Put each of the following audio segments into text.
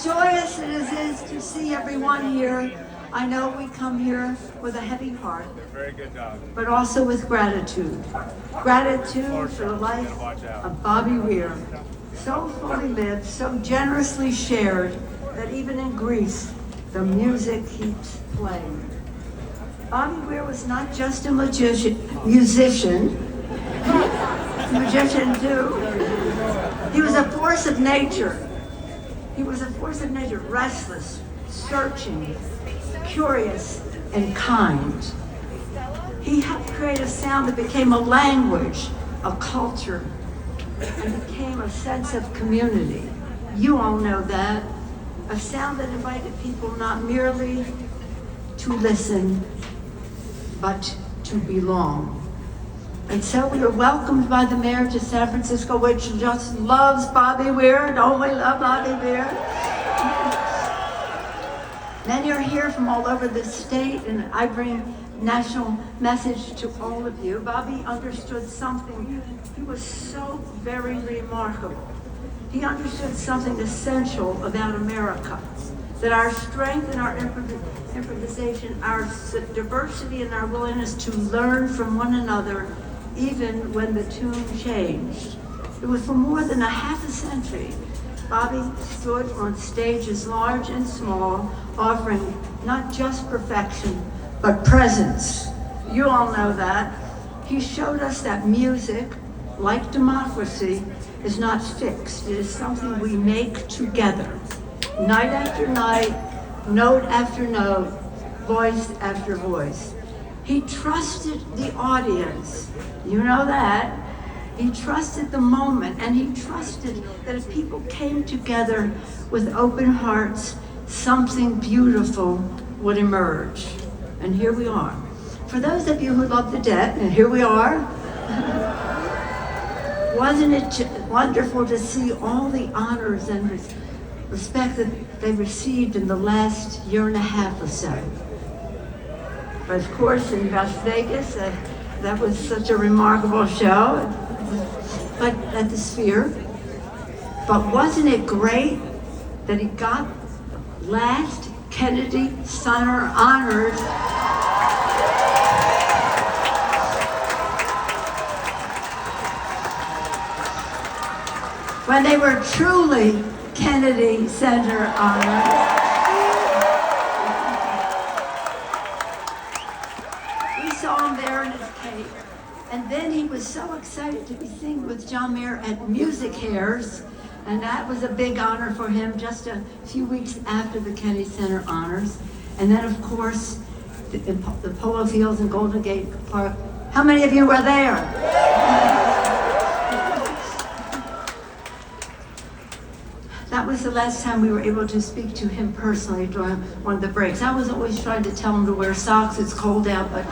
joyous it is to see everyone here. I know we come here with a heavy heart, Very good job. but also with gratitude. Gratitude for the life of Bobby Weir, so fully lived, so generously shared, that even in Greece, the music keeps playing. Bobby Weir was not just a musician too. He was a force of nature. He was a force of nature, restless, searching, curious, and kind. He helped create a sound that became a language, a culture, and became a sense of community. You all know that. A sound that invited people not merely to listen, but to belong. And so we were welcomed by the mayor to San Francisco, which just loves Bobby Weir. Don't we love Bobby Weir? Many are here from all over the state, and I bring national message to all of you. Bobby understood something. He was so very remarkable. He understood something essential about America, that our strength and our improvisation, our diversity and our willingness to learn from one another, even when the tune changed. It was for more than a half a century. Bobby stood on stages large and small, offering not just perfection, but presence. You all know that. He showed us that music, like democracy, is not fixed. It is something we make together. Night after night, note after note, voice after voice. He trusted the audience. You know that. He trusted the moment, and he trusted that if people came together with open hearts, something beautiful would emerge. And here we are. For those of you who love the dead, and here we are, wasn't it wonderful to see all the honors and respect that they received in the last year and a half or so? But of course, in Las Vegas, that was such a remarkable show, but at the Sphere. But wasn't it great that he got the last Kennedy Center honors? When they were truly Kennedy Center honors. We saw him there in his cape. And then he was so excited to be singing with John Mayer at Music Hairs. And that was a big honor for him just a few weeks after the Kennedy Center honors. And then, of course, the Polo Fields in Golden Gate Park. How many of you were there? That was the last time we were able to speak to him personally during one of the breaks. I was always trying to tell him to wear socks, it's cold out, but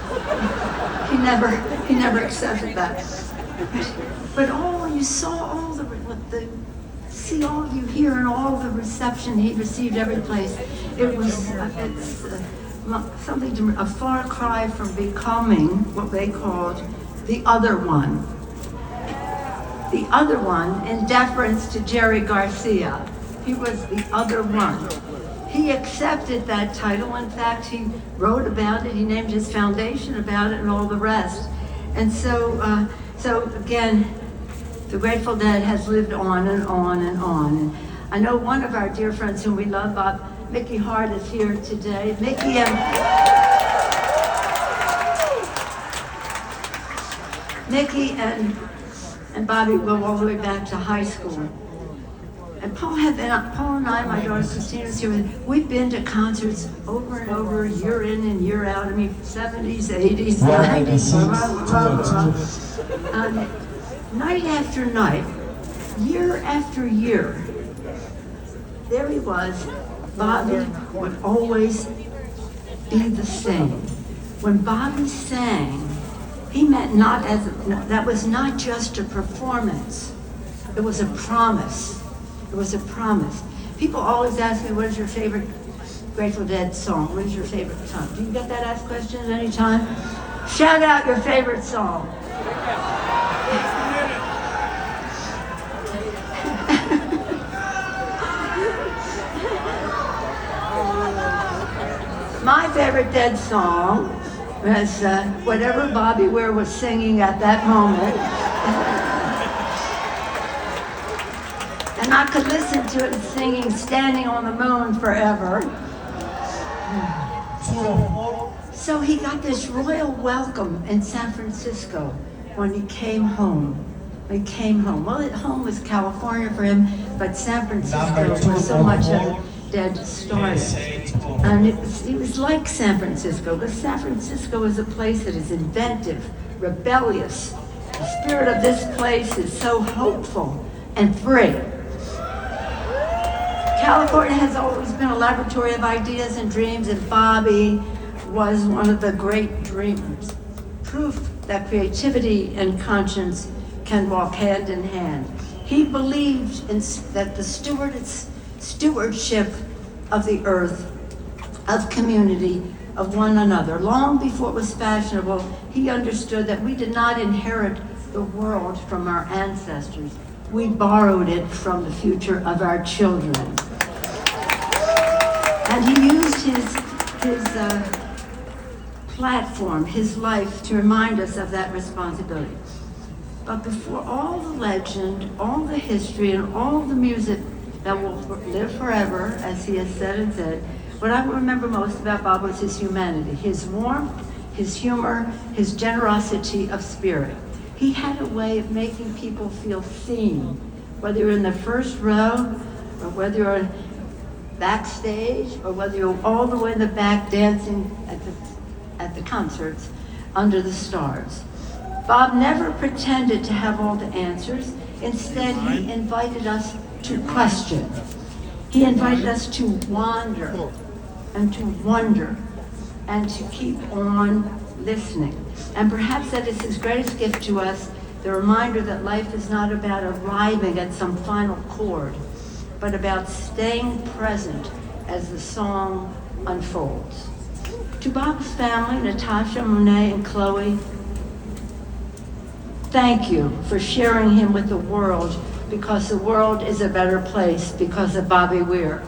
he never accepted that. But you saw all see all of you here and all the reception he received every place. It was something a far cry from becoming what they called the other one. The other one, in deference to Jerry Garcia. He was the other one. He accepted that title. In fact, he wrote about it. He named his foundation about it and all the rest. And so again, the Grateful Dead has lived on and on and on. And I know one of our dear friends whom we love, Mickey Hart, is here today. Mickey and Bobby go all the way back to high school. And Paul and I, my daughter Christina is here, we've been to concerts over and over, year in and year out. I mean, 70s, 80s, 90s. Night after night, year after year, there he was. Bobby would always be the same. When Bobby sang, he meant that was not just a performance. It was a promise. It was a promise. People always ask me, what is your favorite Grateful Dead song? What is your favorite song? Do you get that asked question at any time? Shout out your favorite song. My favorite Dead song was whatever Bobby Weir was singing at that moment. And I could listen to it singing Standing on the Moon forever. So he got this royal welcome in San Francisco when he came home. Well, home was California for him, but San Francisco was so much of Dead started. And it was like San Francisco, because San Francisco is a place that is inventive, rebellious. The spirit of this place is so hopeful and free. California has always been a laboratory of ideas and dreams, and Bobby was one of the great dreamers. Proof that creativity and conscience can walk hand in hand. He believed that the stewardship of the earth, of community, of one another. Long before it was fashionable, he understood that we did not inherit the world from our ancestors. We borrowed it from the future of our children. And he used his platform, his life, to remind us of that responsibility. But before all the legend, all the history, and all the music that will live forever, as he has said and said, what I remember most about Bob was his humanity, his warmth, his humor, his generosity of spirit. He had a way of making people feel seen, whether you're in the first row, or whether you're backstage, or whether you're all the way in the back dancing at the concerts under the stars. Bob never pretended to have all the answers. Instead, he invited us to question. He invited us to wander and to wonder and to keep on listening. And perhaps that is his greatest gift to us, the reminder that life is not about arriving at some final chord, but about staying present as the song unfolds. To Bob's family, Natasha, Monet, and Chloe, thank you for sharing him with the world, because the world is a better place because of Bobby Weir.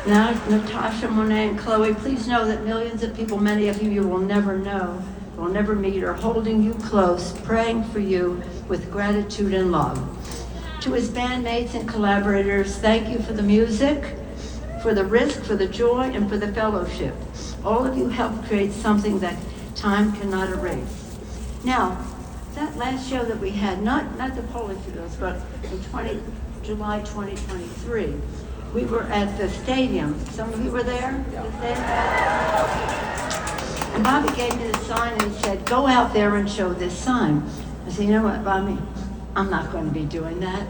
Now, Natasha, Monet, and Chloe, please know that millions of people, many of you will never know, will never meet, are holding you close, praying for you with gratitude and love. To his bandmates and collaborators, thank you for the music, for the risk, for the joy, and for the fellowship. All of you helped create something that time cannot erase. Now, that last show that we had, not the Polish shows, but in July 2023, we were at the stadium. Some of you were there? And Bobby gave me the sign and he said, go out there and show this sign. I said, you know what, Bobby? I'm not going to be doing that.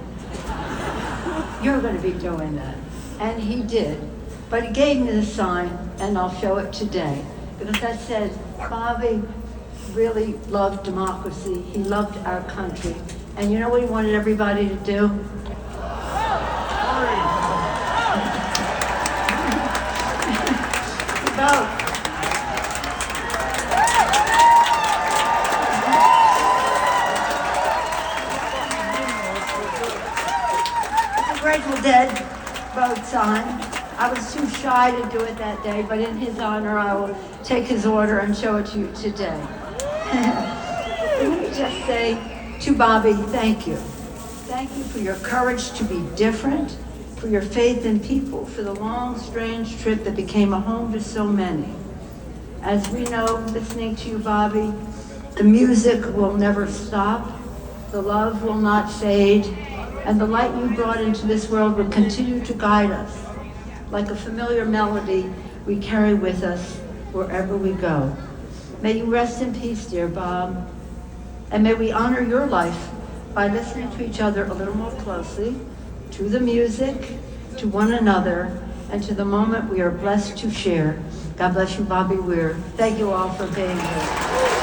You're going to be doing that. And he did. But he gave me the sign, and I'll show it today. Because that said, Bobby really loved democracy. He loved our country. And you know what he wanted everybody to do? Vote. Grateful Dead vote sign. I was too shy to do it that day, but in his honor, I will take his order and show it to you today. Let me just say to Bobby, thank you. Thank you for your courage to be different, for your faith in people, for the long, strange trip that became a home to so many. As we know, listening to you, Bobby, the music will never stop, the love will not fade, and the light you brought into this world will continue to guide us. Like a familiar melody we carry with us wherever we go. May you rest in peace, dear Bob. And may we honor your life by listening to each other a little more closely, to the music, to one another, and to the moment we are blessed to share. God bless you, Bobby Weir. Thank you all for being here.